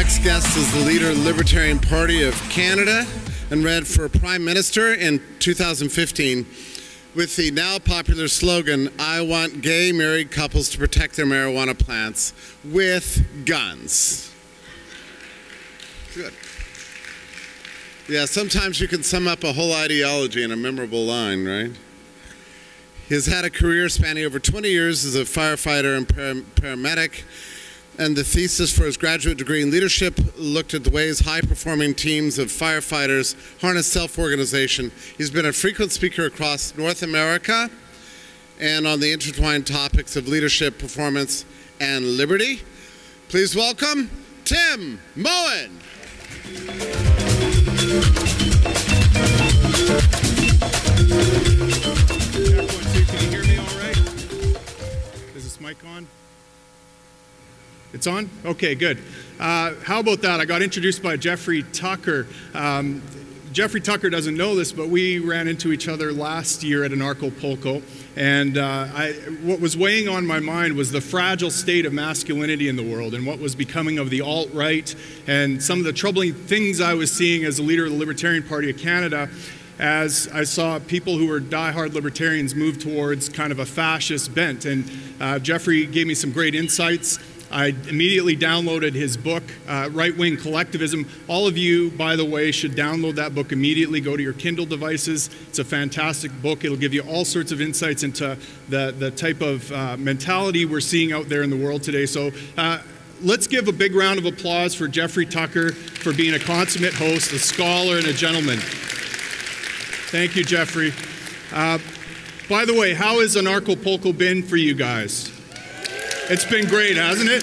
next guest is the leader of the Libertarian Party of Canada and ran for Prime Minister in 2015 with the now popular slogan, "I want gay married couples to protect their marijuana plants with guns." Good. Yeah, sometimes you can sum up a whole ideology in a memorable line, right? He has had a career spanning over 20 years as a firefighter and paramedic, and the thesis for his graduate degree in leadership looked at the ways high-performing teams of firefighters harness self-organization. He's been a frequent speaker across North America and on the intertwined topics of leadership, performance, and liberty. Please welcome Tim Moen. Can you hear me all right? Is this mic on? It's on? Okay, good. How about that? I got introduced by Jeffrey Tucker. Jeffrey Tucker doesn't know this, but we ran into each other last year at Anarchapulco, and what was weighing on my mind was the fragile state of masculinity in the world and what was becoming of the alt-right and some of the troubling things I was seeing as a leader of the Libertarian Party of Canada as I saw people who were diehard libertarians move towards kind of a fascist bent. And Jeffrey gave me some great insights. I immediately downloaded his book, Right-Wing Collectivism. All of you, by the way, should download that book immediately. Go to your Kindle devices. It's a fantastic book. It'll give you all sorts of insights into the type of mentality we're seeing out there in the world today. So let's give a big round of applause for Jeffrey Tucker for being a consummate host, a scholar, and a gentleman. Thank you, Jeffrey. By the way, how has Anarchapulco been for you guys? It's been great, hasn't it?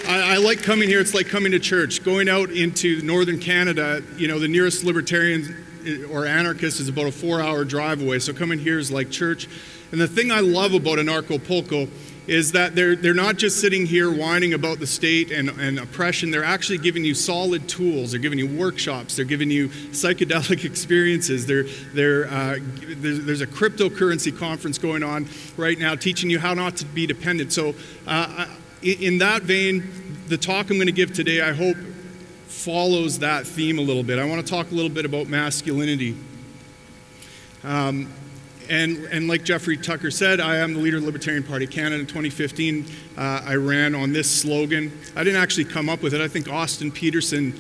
I like coming here. It's like coming to church. Going out into northern Canada, you know, the nearest libertarian or anarchist is about a 4-hour drive away. So coming here is like church. And the thing I love about Anarchapulco is that they're not just sitting here whining about the state and oppression. They're actually giving you solid tools. They're giving you workshops. They're giving you psychedelic experiences. There's a cryptocurrency conference going on right now teaching you how not to be dependent. So in that vein, the talk I'm going to give today, I hope, follows that theme a little bit. I want to talk a little bit about masculinity. And like Jeffrey Tucker said, I am the leader of the Libertarian Party of Canada. In 2015, I ran on this slogan. I didn't actually come up with it. I think Austin Peterson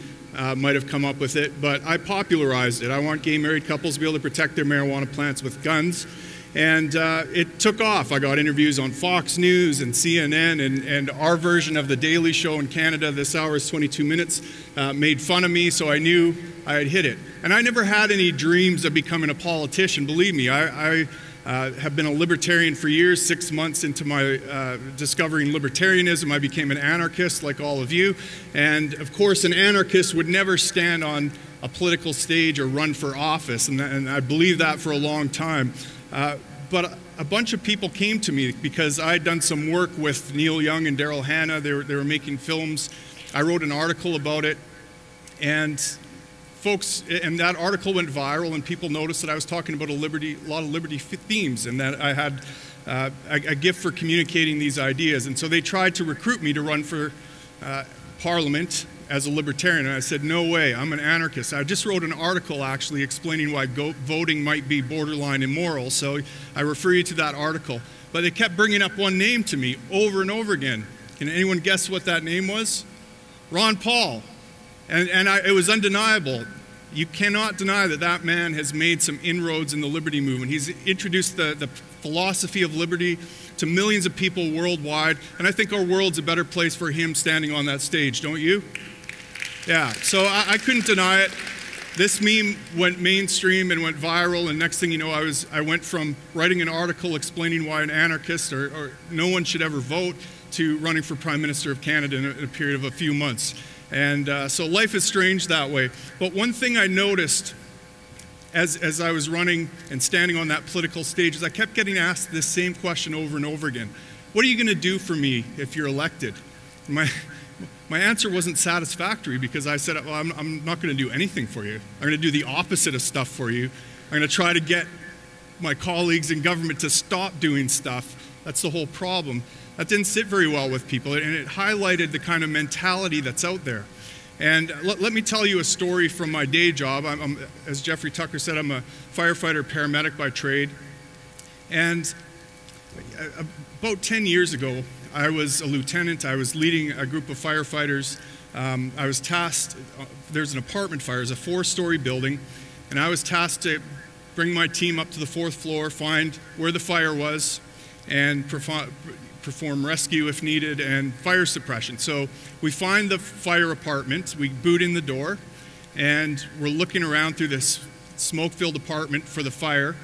might have come up with it, but I popularized it. I want gay married couples to be able to protect their marijuana plants with guns. And it took off. I got interviews on Fox News and CNN, and our version of The Daily Show in Canada, this hour is 22 minutes, made fun of me, so I knew I had hit it. And I never had any dreams of becoming a politician. Believe me, I have been a libertarian for years. 6 months into my discovering libertarianism, I became an anarchist like all of you. And of course, an anarchist would never stand on a political stage or run for office, and I believed that for a long time. But a bunch of people came to me because I had done some work with Neil Young and Daryl Hannah. They were making films. I wrote an article about it, and that article went viral, and people noticed that I was talking about a lot of liberty themes, and that I had a gift for communicating these ideas. And so they tried to recruit me to run for Parliament as a libertarian, and I said, no way, I'm an anarchist. I just wrote an article actually explaining why voting might be borderline immoral, so I refer you to that article. But they kept bringing up one name to me over and over again. Can anyone guess what that name was? Ron Paul. And it was undeniable. You cannot deny that that man has made some inroads in the liberty movement. He's introduced the philosophy of liberty to millions of people worldwide, and I think our world's a better place for him standing on that stage, don't you? Yeah, so I couldn't deny it. This meme went mainstream and went viral, and next thing you know, I went from writing an article explaining why an anarchist or no one should ever vote to running for Prime Minister of Canada in a period of a few months. And so life is strange that way. But one thing I noticed as I was running and standing on that political stage is I kept getting asked this same question over and over again. What are you going to do for me if you're elected? My answer wasn't satisfactory because I said, well, I'm not going to do anything for you. I'm going to do the opposite of stuff for you. I'm going to try to get my colleagues in government to stop doing stuff. That's the whole problem. That didn't sit very well with people, and it highlighted the kind of mentality that's out there. And let me tell you a story from my day job. As Jeffrey Tucker said, I'm a firefighter paramedic by trade. And about 10 years ago, I was a lieutenant. I was leading a group of firefighters. I was tasked, there's an apartment fire, it's a 4-story building, and I was tasked to bring my team up to the 4th floor, find where the fire was, and perform rescue if needed, and fire suppression. So we find the fire apartment, we boot in the door, and we're looking around through this smoke-filled apartment for the fire,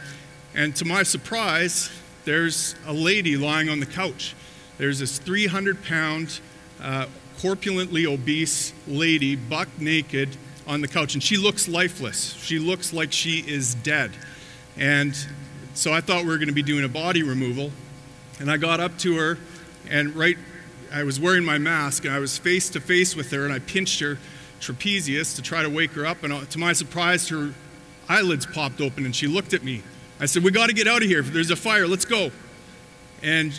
and to my surprise, there's a lady lying on the couch. There's this 300-pound, corpulently obese lady, buck naked, on the couch, and she looks lifeless. She looks like she is dead. And so I thought we were going to be doing a body removal, and I got up to her, and I was wearing my mask, and I was face to face with her, and I pinched her trapezius to try to wake her up, and to my surprise, her eyelids popped open, and she looked at me. I said, "We got to get out of here. There's a fire. Let's go." And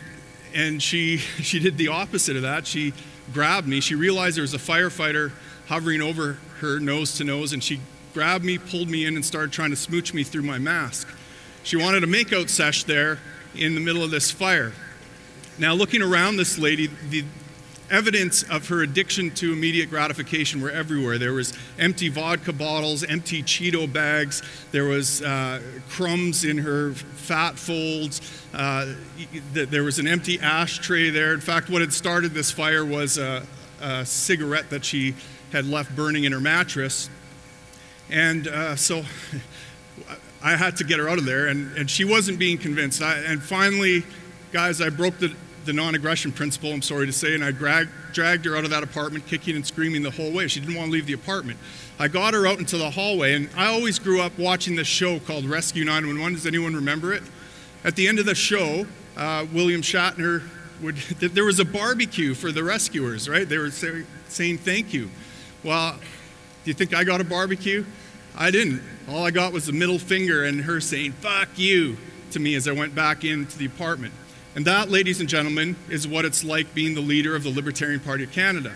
she did the opposite of that. She grabbed me. She realized there was a firefighter hovering over her nose to nose, and she grabbed me, pulled me in, and started trying to smooch me through my mask. She wanted a makeout sesh there in the middle of this fire. Now, looking around this lady, the evidence of her addiction to immediate gratification were everywhere. There was empty vodka bottles, empty Cheeto bags, there was crumbs in her fat folds, there was an empty ashtray there. In fact, what had started this fire was a cigarette that she had left burning in her mattress. And so I had to get her out of there, and she wasn't being convinced. And finally, guys, I broke the non-aggression principle, I'm sorry to say, and I dragged her out of that apartment, kicking and screaming the whole way. She didn't want to leave the apartment. I got her out into the hallway, and I always grew up watching this show called Rescue 911. Does anyone remember it? At the end of the show, William Shatner there was a barbecue for the rescuers, right? They were saying thank you. Well, do you think I got a barbecue? I didn't. All I got was a middle finger and her saying, "Fuck you," to me as I went back into the apartment. And that, ladies and gentlemen, is what it's like being the leader of the Libertarian Party of Canada.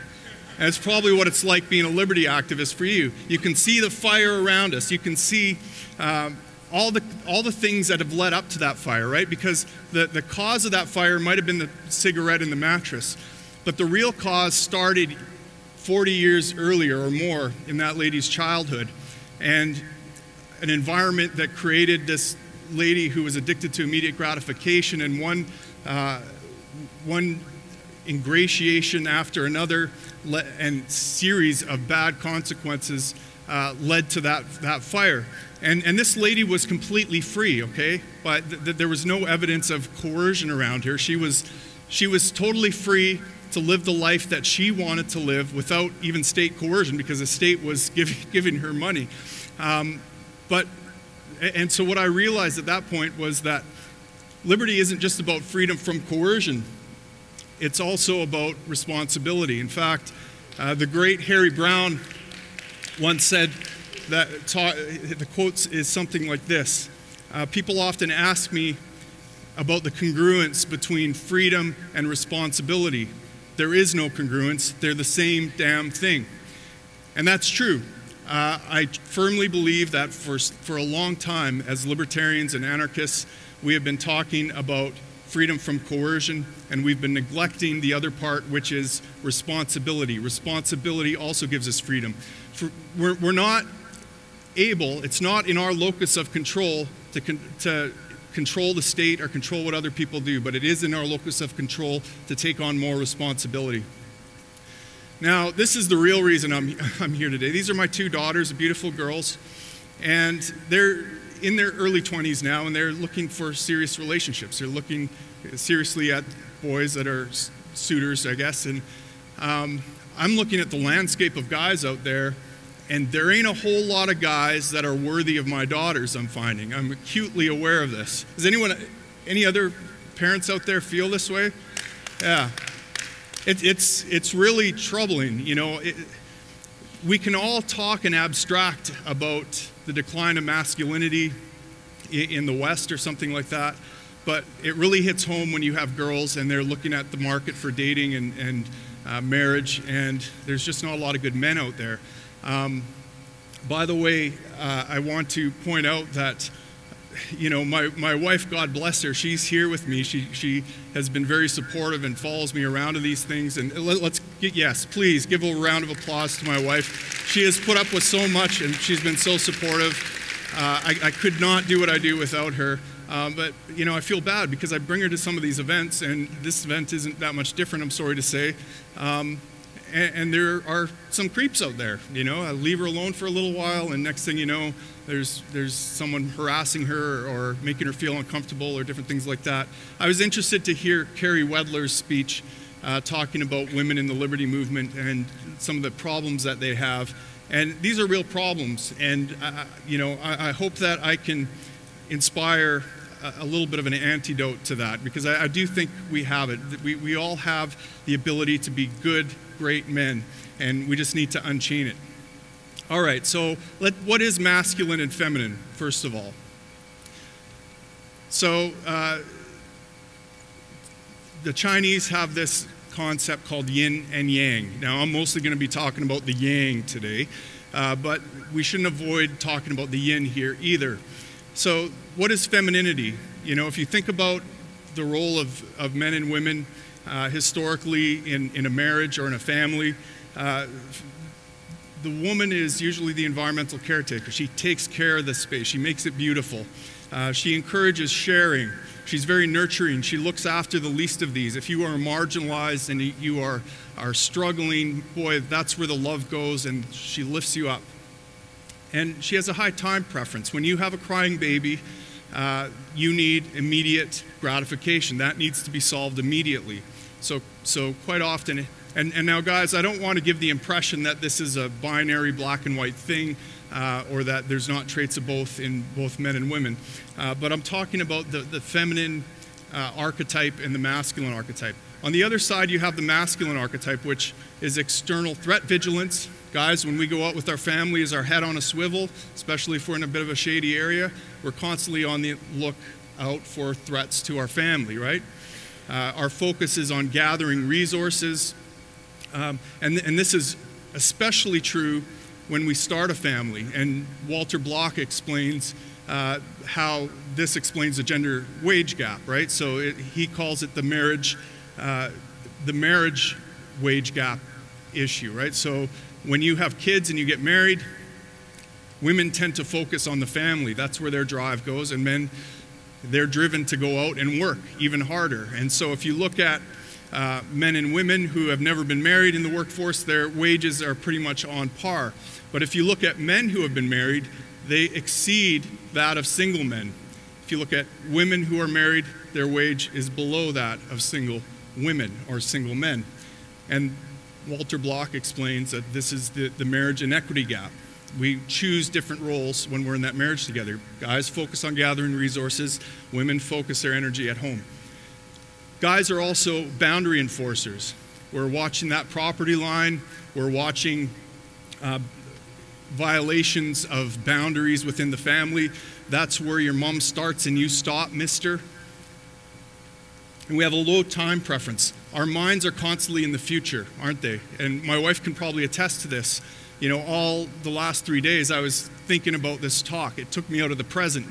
And it's probably what it's like being a liberty activist for you. You can see the fire around us. You can see all the things that have led up to that fire, right? Because the cause of that fire might have been the cigarette in the mattress, but the real cause started 40 years earlier or more in that lady's childhood, and an environment that created this lady who was addicted to immediate gratification, and one ingratiation after another and series of bad consequences led to that fire. And this lady was completely free, okay? But there was no evidence of coercion around her. She was totally free to live the life that she wanted to live without even state coercion, because the state was giving her money. And so what I realized at that point was that liberty isn't just about freedom from coercion. It's also about responsibility. In fact, the great Harry Brown once said that, the quote is something like this: people often ask me about the congruence between freedom and responsibility. There is no congruence. They're the same damn thing. And that's true. I firmly believe that for a long time, as libertarians and anarchists, we have been talking about freedom from coercion, and we've been neglecting the other part, which is responsibility. Responsibility also gives us freedom. We're not able, it's not in our locus of control to control the state or control what other people do, but it is in our locus of control to take on more responsibility. Now, this is the real reason I'm here today. These are my two daughters, beautiful girls, and they're in their early 20s now, and they're looking for serious relationships. They're looking seriously at boys that are suitors, I guess, and I'm looking at the landscape of guys out there, and there ain't a whole lot of guys that are worthy of my daughters, I'm finding. I'm acutely aware of this. Does any other parents out there feel this way? Yeah. It's really troubling, you know. We can all talk and abstract about the decline of masculinity in the West or something like that, but it really hits home when you have girls and they're looking at the market for dating and marriage, and there's just not a lot of good men out there. By the way, I want to point out that, you know, my wife, God bless her, she's here with me. She has been very supportive and follows me around to these things. And yes, please give a round of applause to my wife. She has put up with so much, and she's been so supportive. I could not do what I do without her. But, you know, I feel bad because I bring her to some of these events, and this event isn't that much different, I'm sorry to say. And there are some creeps out there, you know. I leave her alone for a little while, and next thing you know, there's someone harassing her or making her feel uncomfortable or different things like that. I was interested to hear Carrie Wedler's speech talking about women in the liberty movement and some of the problems that they have. And these are real problems, and you know, I hope that I can inspire a little bit of an antidote to that, because I do think we have it. We all have the ability to be good, great men, and we just need to unchain it. All right, so what is masculine and feminine, first of all? So the Chinese have this concept called yin and yang. Now, I'm mostly going to be talking about the yang today, but we shouldn't avoid talking about the yin here either. So what is femininity? You know, if you think about the role of men and women historically in a marriage or in a family, the woman is usually the environmental caretaker. She takes care of the space. She makes it beautiful. She encourages sharing. She's very nurturing. She looks after the least of these. If you are marginalized and you are struggling, boy, that's where the love goes, and she lifts you up. And she has a high time preference. When you have a crying baby, you need immediate gratification. That needs to be solved immediately. So quite often, and now guys, I don't want to give the impression that this is a binary black and white thing, or that there's not traits of both in both men and women. But I'm talking about the feminine archetype and the masculine archetype. On the other side, you have the masculine archetype, which is external threat vigilance. Guys, when we go out with our family, is our head on a swivel, especially if we're in a bit of a shady area. We're constantly on the lookout for threats to our family, right? Our focus is on gathering resources. And this is especially true when we start a family. And Walter Block explains how this explains the gender wage gap, right? So he calls it the marriage wage gap issue, right? So when you have kids and you get married, women tend to focus on the family. That's where their drive goes, and men, they're driven to go out and work even harder. And so if you look at men and women who have never been married in the workforce, their wages are pretty much on par. But if you look at men who have been married, they exceed that of single men. If you look at women who are married, their wage is below that of single women or single men. And Walter Block explains that this is the marriage inequity gap. We choose different roles when we're in that marriage together. Guys focus on gathering resources, women focus their energy at home. Guys are also boundary enforcers. We're watching that property line, we're watching violations of boundaries within the family. That's where your mom starts and you stop, mister. And we have a low time preference. Our minds are constantly in the future, aren't they? And my wife can probably attest to this. You know, all the last 3 days I was thinking about this talk. It took me out of the present.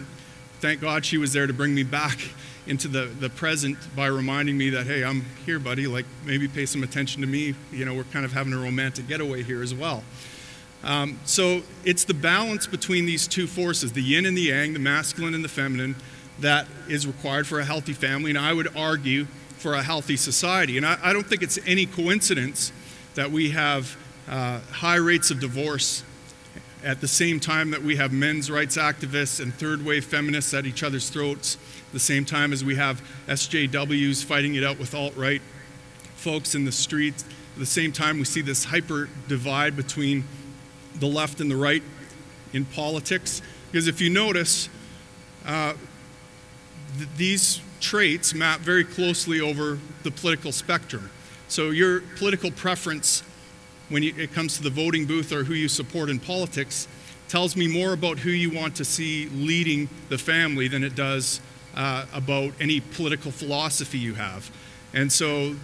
Thank God she was there to bring me back into the present by reminding me that, hey, I'm here, buddy, like maybe pay some attention to me. You know, we're kind of having a romantic getaway here as well. So it's the balance between these two forces, the yin and the yang, the masculine and the feminine, that is required for a healthy family, and I would argue for a healthy society. And I don't think it's any coincidence that we have high rates of divorce at the same time that we have men's rights activists and third-wave feminists at each other's throats, the same time as we have SJWs fighting it out with alt-right folks in the streets, at the same time we see this hyper divide between the left and the right in politics. Because if you notice, these traits map very closely over the political spectrum. So your political preference when it comes to the voting booth or who you support in politics tells me more about who you want to see leading the family than it does about any political philosophy you have. And so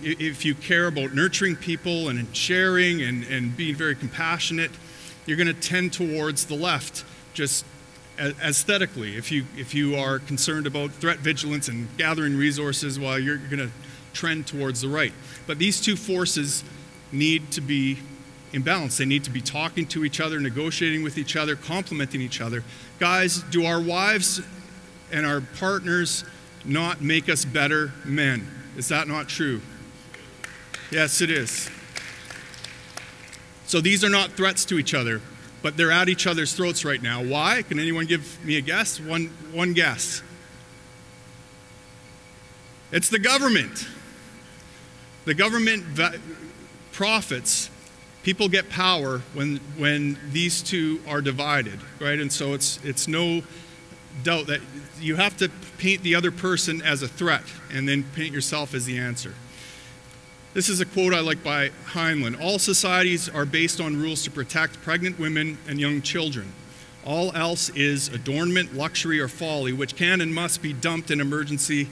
if you care about nurturing people and sharing and being very compassionate, you're going to tend towards the left, just aesthetically. If you are concerned about threat vigilance and gathering resources, well, you're going to trend towards the right. But these two forces need to be in balance. They need to be talking to each other, negotiating with each other, complementing each other. Guys, do our wives and our partners not make us better men? Is that not true? Yes, it is. So these are not threats to each other, but they're at each other's throats right now. Why? Can anyone give me a guess? One guess. It's the government. The government profits. People get power when these two are divided, right? And so it's no doubt that you have to paint the other person as a threat and then paint yourself as the answer. This is a quote I like by Heinlein. All societies are based on rules to protect pregnant women and young children. All else is adornment, luxury, or folly, which can and must be dumped in emergency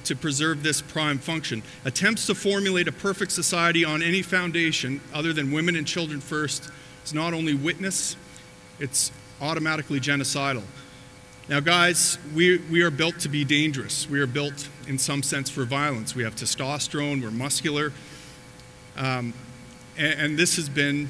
to preserve this prime function. Attempts to formulate a perfect society on any foundation other than women and children first is not only witness, it's automatically genocidal. Now guys, we are built to be dangerous. We are built in some sense for violence. We have testosterone, we're muscular, and this has been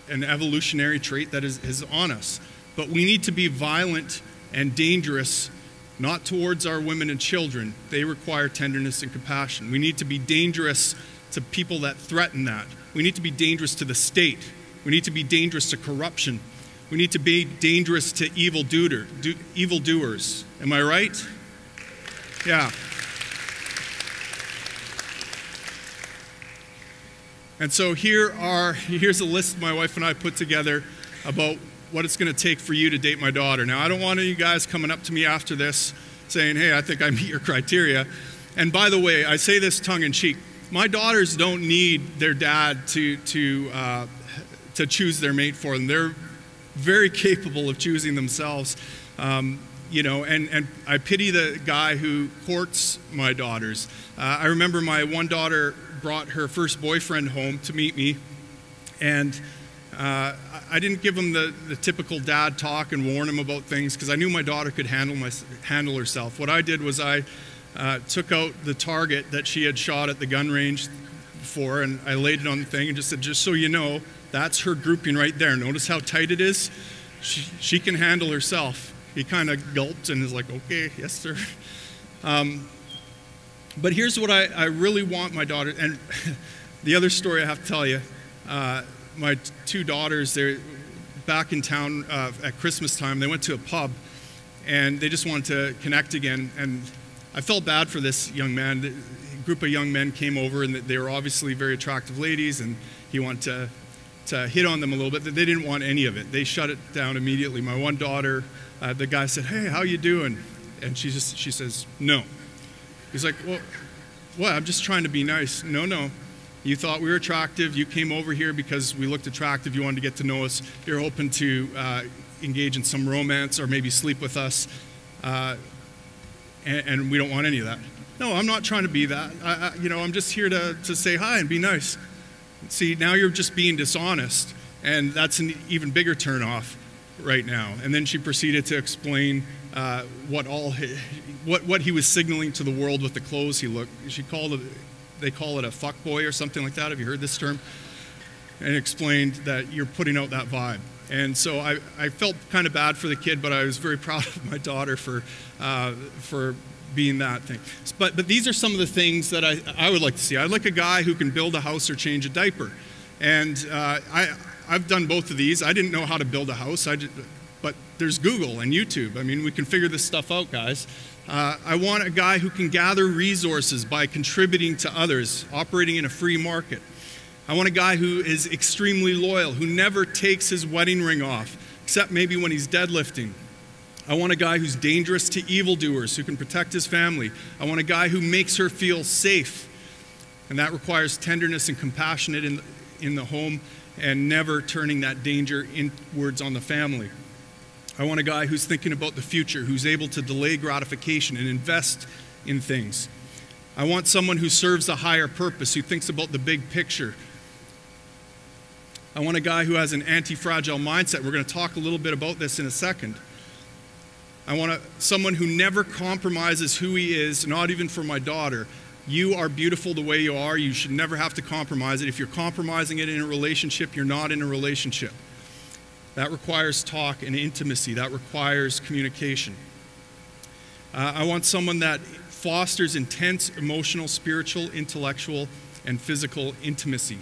an evolutionary trait that is on us. But we need to be violent and dangerous, not towards our women and children. They require tenderness and compassion. We need to be dangerous to people that threaten that. We need to be dangerous to the state. We need to be dangerous to corruption. We need to be dangerous to evildoers. Am I right? Yeah. And so here's a list my wife and I put together about what it's going to take for you to date my daughter. Now, I don't want any of you guys coming up to me after this saying, hey, I think I meet your criteria. And by the way, I say this tongue in cheek. My daughters don't need their dad to choose their mate for them. They're very capable of choosing themselves. You know, and I pity the guy who courts my daughters. I remember my one daughter brought her first boyfriend home to meet me, and I didn't give him the typical dad talk and warn him about things because I knew my daughter could handle herself. What I did was I took out the target that she had shot at the gun range before, and I laid it on the thing and just said, just so you know, that's her grouping right there. Notice how tight it is? She can handle herself. He kind of gulped and is like, okay, yes, sir. But here's what I really want my daughter, and the other story I have to tell you, my two daughters, they're back in town at Christmas time. They went to a pub, and they just wanted to connect again. And I felt bad for this young man. A group of young men came over, and they were obviously very attractive ladies, and he wanted to hit on them a little bit. They didn't want any of it. They shut it down immediately. My one daughter, the guy said, hey, how you doing? And she says, no. He's like, well, what? I'm just trying to be nice. No. You thought we were attractive. You came over here because we looked attractive. You wanted to get to know us. You're open to engage in some romance or maybe sleep with us. And we don't want any of that. No, I'm not trying to be that. I'm just here to say hi and be nice. See, now you're just being dishonest. And that's an even bigger turnoff right now. And then she proceeded to explain what he was signaling to the world with the clothes he looked. They call it a fuck boy or something like that. Have you heard this term? And explained that you're putting out that vibe. And so I felt kind of bad for the kid, but I was very proud of my daughter for being that thing. But these are some of the things that I would like to see. I'd like a guy who can build a house or change a diaper. And I've done both of these. I didn't know how to build a house, but there's Google and YouTube. I mean, we can figure this stuff out, guys. I want a guy who can gather resources by contributing to others, operating in a free market. I want a guy who is extremely loyal, who never takes his wedding ring off, except maybe when he's deadlifting. I want a guy who's dangerous to evildoers, who can protect his family. I want a guy who makes her feel safe, and that requires tenderness and compassion in the home and never turning that danger inwards on the family. I want a guy who's thinking about the future, who's able to delay gratification and invest in things. I want someone who serves a higher purpose, who thinks about the big picture. I want a guy who has an anti-fragile mindset. We're going to talk a little bit about this in a second. I want someone who never compromises who he is, not even for my daughter. You are beautiful the way you are. You should never have to compromise it. If you're compromising it in a relationship, you're not in a relationship. That requires talk and intimacy. That requires communication. I want someone that fosters intense emotional, spiritual, intellectual, and physical intimacy.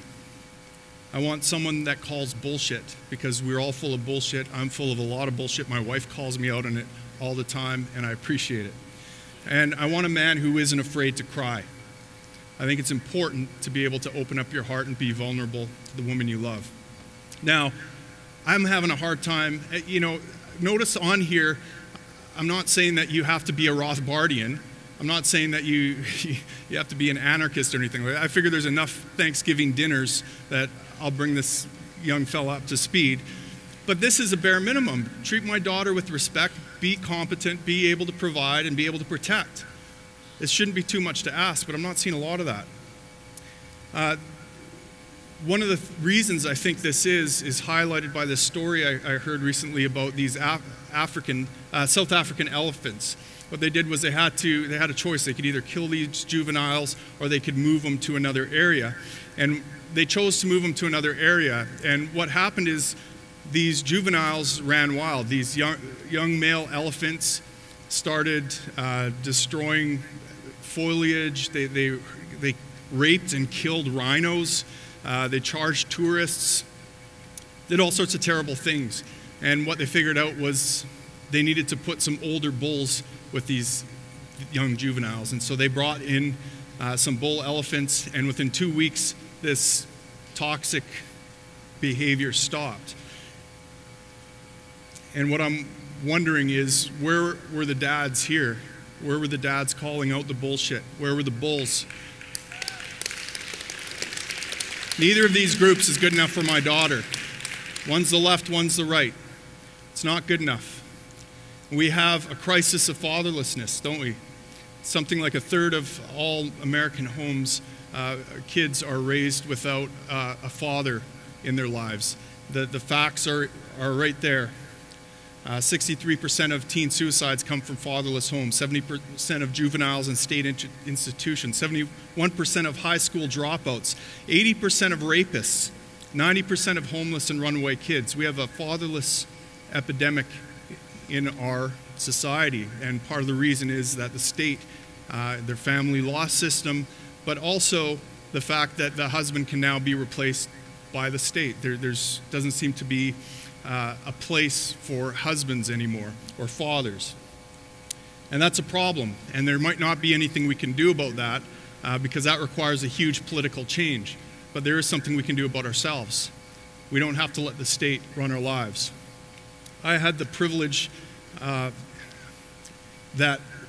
I want someone that calls bullshit, because we're all full of bullshit. I'm full of a lot of bullshit. My wife calls me out on it all the time, and I appreciate it. And I want a man who isn't afraid to cry. I think it's important to be able to open up your heart and be vulnerable to the woman you love. Now, I'm having a hard time, notice on here, I'm not saying that you have to be a Rothbardian. I'm not saying that you have to be an anarchist or anything like that. I figure there's enough Thanksgiving dinners that I'll bring this young fella up to speed. But this is a bare minimum. Treat my daughter with respect, be competent, be able to provide, and be able to protect. It shouldn't be too much to ask, but I'm not seeing a lot of that. One of the reasons I think this is highlighted by this story I heard recently about these South African elephants. What they did was they had a choice. They could either kill these juveniles or they could move them to another area. And they chose to move them to another area. And what happened is these juveniles ran wild. These young male elephants started destroying foliage. They raped and killed rhinos. They charged tourists, did all sorts of terrible things. And what they figured out was they needed to put some older bulls with these young juveniles. And so they brought in some bull elephants, and within 2 weeks, this toxic behavior stopped. And what I'm wondering is, where were the dads here? Where were the dads calling out the bullshit? Where were the bulls? Neither of these groups is good enough for my daughter. One's the left, one's the right. It's not good enough. We have a crisis of fatherlessness, don't we? Something like a third of all American homes, kids are raised without a father in their lives. The facts are right there. 63% of teen suicides come from fatherless homes, 70% of juveniles in state institutions, 71% of high school dropouts, 80% of rapists, 90% of homeless and runaway kids. We have a fatherless epidemic in our society, and part of the reason is that the state, their family law system, but also the fact that the husband can now be replaced by the state. There's doesn't seem to be a place for husbands anymore, or fathers. And that's a problem, and there might not be anything we can do about that, because that requires a huge political change. But there is something we can do about ourselves. We don't have to let the state run our lives. I had the privilege that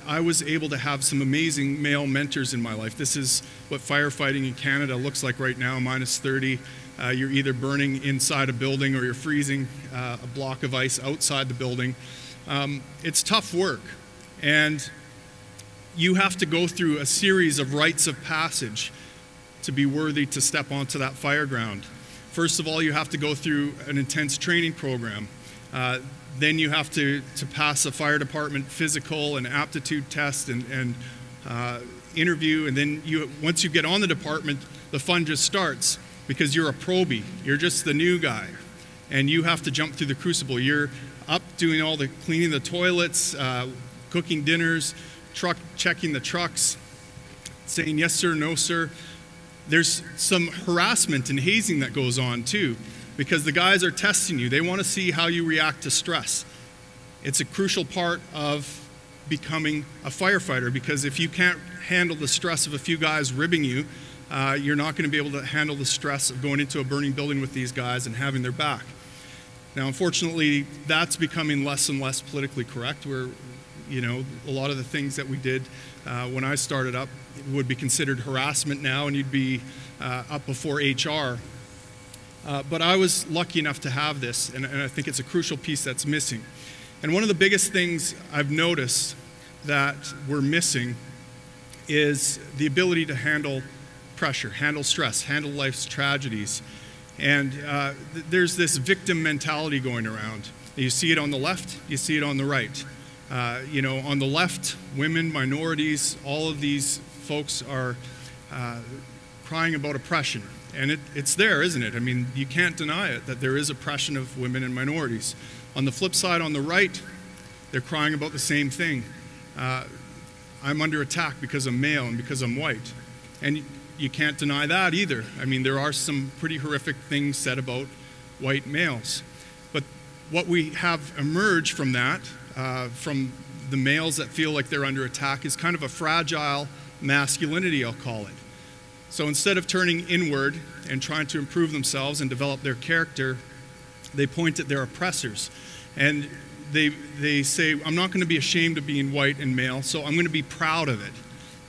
I was able to have some amazing male mentors in my life. This is what firefighting in Canada looks like right now, minus 30. You're either burning inside a building or you're freezing a block of ice outside the building. It's tough work, and you have to go through a series of rites of passage to be worthy to step onto that fire ground. First of all, you have to go through an intense training program. Then you have to pass a fire department physical and aptitude test and interview, and then once you get on the department, the fun just starts, because you're a probie. You're just the new guy, and you have to jump through the crucible. You're up doing all the cleaning the toilets, cooking dinners, checking the trucks, saying yes sir, no sir. There's some harassment and hazing that goes on too, because the guys are testing you. They want to see how you react to stress. It's a crucial part of becoming a firefighter, because if you can't handle the stress of a few guys ribbing you, you're not going to be able to handle the stress of going into a burning building with these guys and having their back. Now, unfortunately, that's becoming less and less politically correct, where, a lot of the things that we did when I started up would be considered harassment now, and you'd be up before HR. But I was lucky enough to have this, and I think it's a crucial piece that's missing. And one of the biggest things I've noticed that we're missing is the ability to handle pressure, handle stress, handle life's tragedies. And there's this victim mentality going around. You see it on the left, you see it on the right. You know, on the left, women, minorities, all of these folks are crying about oppression. And it's there, isn't it? I mean, you can't deny it, that there is oppression of women and minorities. On the flip side, on the right, they're crying about the same thing. I'm under attack because I'm male and because I'm white. And you can't deny that either. I mean, there are some pretty horrific things said about white males. But what we have emerged from that, from the males that feel like they're under attack, is kind of a fragile masculinity, I'll call it. So instead of turning inward and trying to improve themselves and develop their character, they point at their oppressors. And they say, I'm not going to be ashamed of being white and male, so I'm going to be proud of it.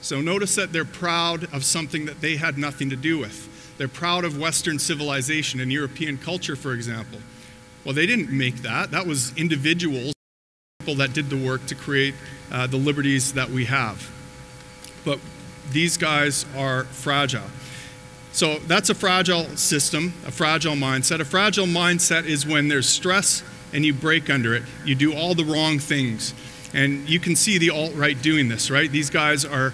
So notice that they're proud of something that they had nothing to do with. They're proud of Western civilization and European culture, for example. Well, they didn't make that. That was individuals, people that did the work to create the liberties that we have. But these guys are fragile. So that's a fragile system, a fragile mindset. A fragile mindset is when there's stress and you break under it. You do all the wrong things. And you can see the alt-right doing this, right? These guys are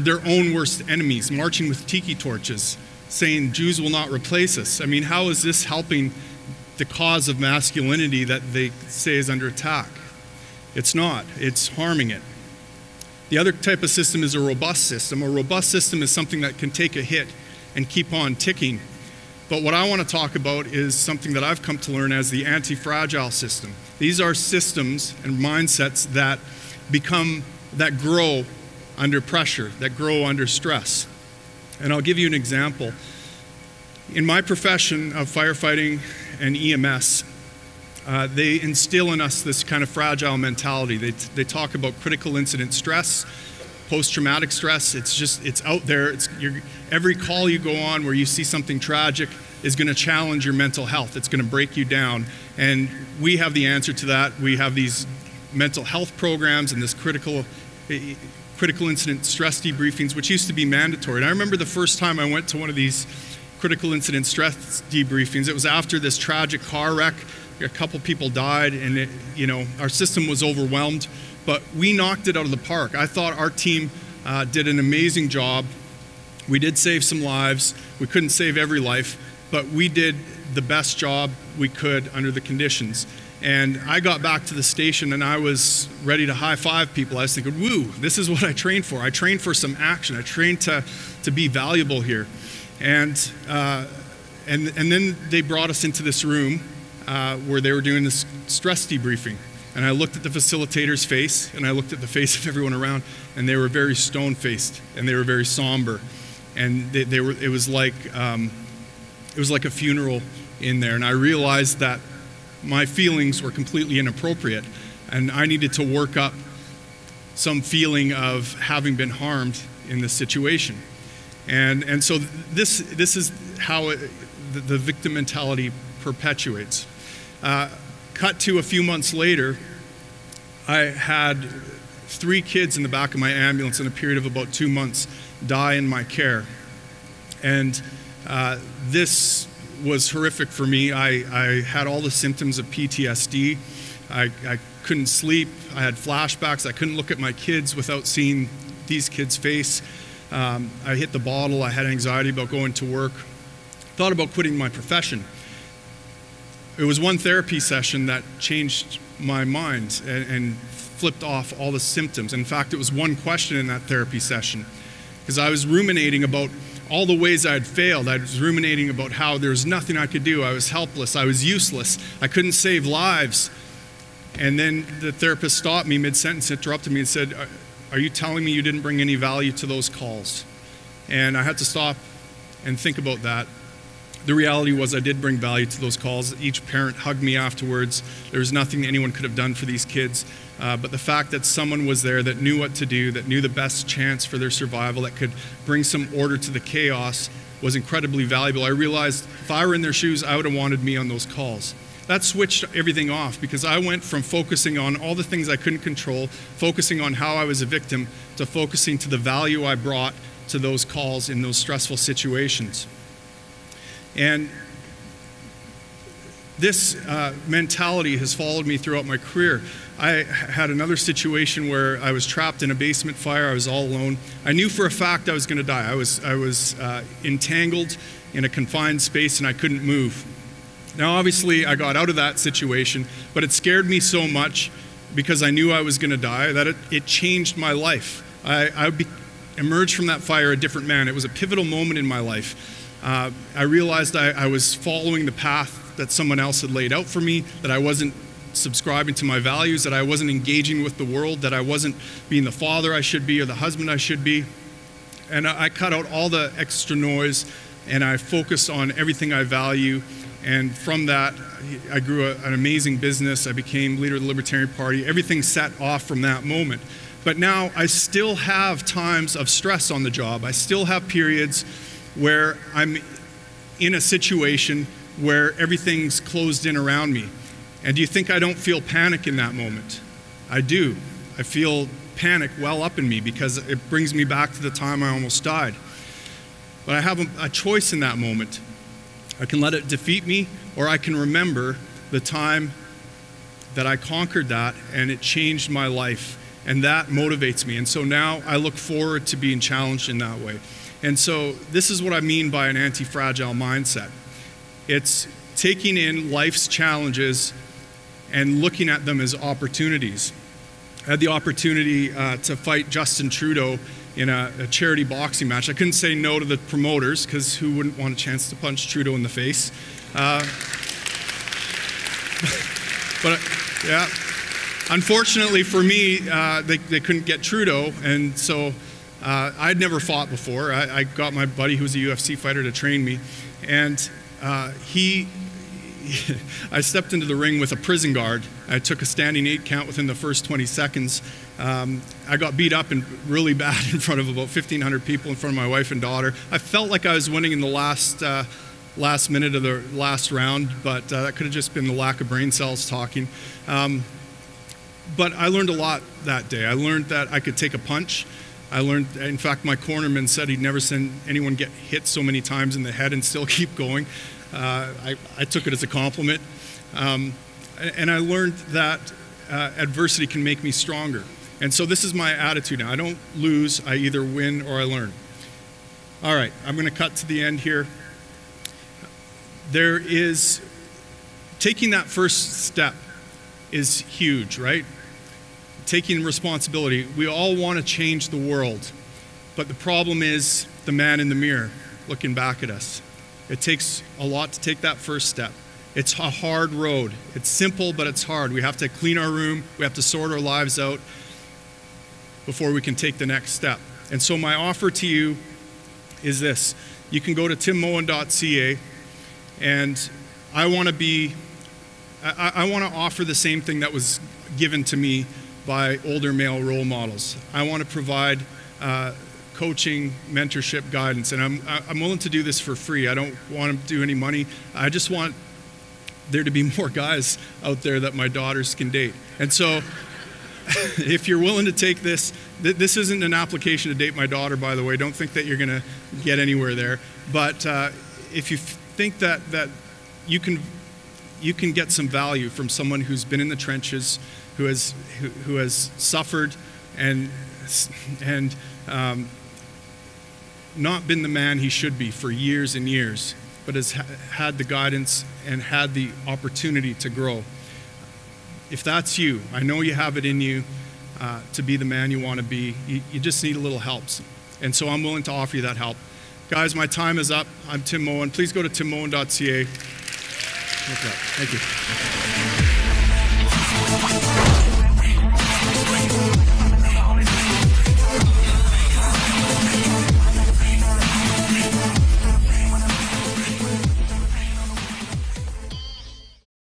their own worst enemies, marching with tiki torches, saying Jews will not replace us. I mean, how is this helping the cause of masculinity that they say is under attack? It's not. It's harming it. The other type of system is a robust system. A robust system is something that can take a hit and keep on ticking. But what I want to talk about is something that I've come to learn as the anti-fragile system. These are systems and mindsets that grow under pressure, that grow under stress. And I'll give you an example. In my profession of firefighting and EMS, they instill in us this kind of fragile mentality. They talk about critical incident stress, post-traumatic stress. It's out there. Every call you go on where you see something tragic is going to challenge your mental health. It's going to break you down. And we have the answer to that. We have these mental health programs and this critical incident stress debriefings, which used to be mandatory. And I remember the first time I went to one of these critical incident stress debriefings. It was after this tragic car wreck. A couple people died, and our system was overwhelmed. But we knocked it out of the park. I thought our team did an amazing job. We did save some lives. We couldn't save every life, but we did the best job we could under the conditions. And I got back to the station and I was ready to high-five people. I was thinking, woo, this is what I trained for. I trained for some action. I trained to be valuable here. And then they brought us into this room where they were doing this stress debriefing. And I looked at the facilitator's face, and I looked at the face of everyone around, and they were very stone-faced, and they were very somber. And it was like a funeral in there. And I realized that my feelings were completely inappropriate, and I needed to work up some feeling of having been harmed in this situation. And so this is how the victim mentality perpetuates. Cut to a few months later, I had 3 kids in the back of my ambulance in a period of about 2 months die in my care. And this was horrific for me. I had all the symptoms of PTSD. I couldn't sleep. I had flashbacks. I couldn't look at my kids without seeing these kids' face. I hit the bottle. I had anxiety about going to work. Thought about quitting my profession. It was one therapy session that changed my mind and flipped off all the symptoms. In fact, it was one question in that therapy session, because I was ruminating about all the ways I had failed. I was ruminating about how there was nothing I could do. I was helpless. I was useless. I couldn't save lives. And then the therapist stopped me mid-sentence, interrupted me and said, are you telling me you didn't bring any value to those calls? And I had to stop and think about that. The reality was I did bring value to those calls. Each parent hugged me afterwards. There was nothing anyone could have done for these kids. But the fact that someone was there that knew what to do, that knew the best chance for their survival, that could bring some order to the chaos was incredibly valuable. I realized if I were in their shoes, I would have wanted me on those calls. that switched everything off, because I went from focusing on all the things I couldn't control, focusing on how I was a victim, to focusing to the value I brought to those calls in those stressful situations. And this mentality has followed me throughout my career. I had another situation where I was trapped in a basement fire. I was all alone. I knew for a fact I was going to die. I was entangled in a confined space and I couldn't move. Now, obviously, I got out of that situation, but it scared me so much because I knew I was going to die that it changed my life. I emerged from that fire a different man. It was a pivotal moment in my life. I realized I was following the path that someone else had laid out for me, that I wasn't subscribing to my values, that I wasn't engaging with the world, that I wasn't being the father I should be or the husband I should be. And I cut out all the extra noise and I focused on everything I value. And from that, I grew an amazing business. I became leader of the Libertarian Party. Everything set off from that moment. But now I still have times of stress on the job. I still have periods where I'm in a situation where everything's closed in around me. And do you think I don't feel panic in that moment? I do. I feel panic well up in me because it brings me back to the time I almost died. But I have a choice in that moment. I can let it defeat me, or I can remember the time that I conquered that and it changed my life. And that motivates me. And so now I look forward to being challenged in that way. And so this is what I mean by an anti-fragile mindset. It's taking in life's challenges and looking at them as opportunities. I had the opportunity to fight Justin Trudeau in a charity boxing match. I couldn't say no to the promoters, because who wouldn't want a chance to punch Trudeau in the face? But yeah, unfortunately for me, they couldn't get Trudeau, and so I'd never fought before. I got my buddy who was a UFC fighter to train me, and I stepped into the ring with a prison guard. I took a standing 8 count within the first 20 seconds. I got beat up and really bad in front of about 1,500 people, in front of my wife and daughter. I felt like I was winning in the last minute of the last round, but that could have just been the lack of brain cells talking. But I learned a lot that day. I learned that I could take a punch. I learned, in fact, my cornerman said he'd never seen anyone get hit so many times in the head and still keep going. I took it as a compliment. And I learned that adversity can make me stronger. And so this is my attitude now. I don't lose, I either win or I learn. All right, I'm going to cut to the end here. Taking that first step is huge, right? Taking responsibility. We all want to change the world, but the problem is the man in the mirror looking back at us. It takes a lot to take that first step. It's a hard road. It's simple, but it's hard. We have to clean our room. We have to sort our lives out before we can take the next step. And so my offer to you is this. You can go to timmoen.ca, and I want to offer the same thing that was given to me by older male role models. I want to provide coaching, mentorship, guidance, and I'm willing to do this for free. I don't want to do any money. I just want there to be more guys out there that my daughters can date. And so if you're willing to take this, this isn't an application to date my daughter, by the way. Don't think that you're going to get anywhere there. But if you think that you can get some value from someone who's been in the trenches, who has suffered and not been the man he should be for years and years, but has had the guidance and had the opportunity to grow. If that's you, I know you have it in you to be the man you want to be. You just need a little help. And so I'm willing to offer you that help. Guys, my time is up. I'm Tim Moen. Please go to timmoen.ca. Thank you.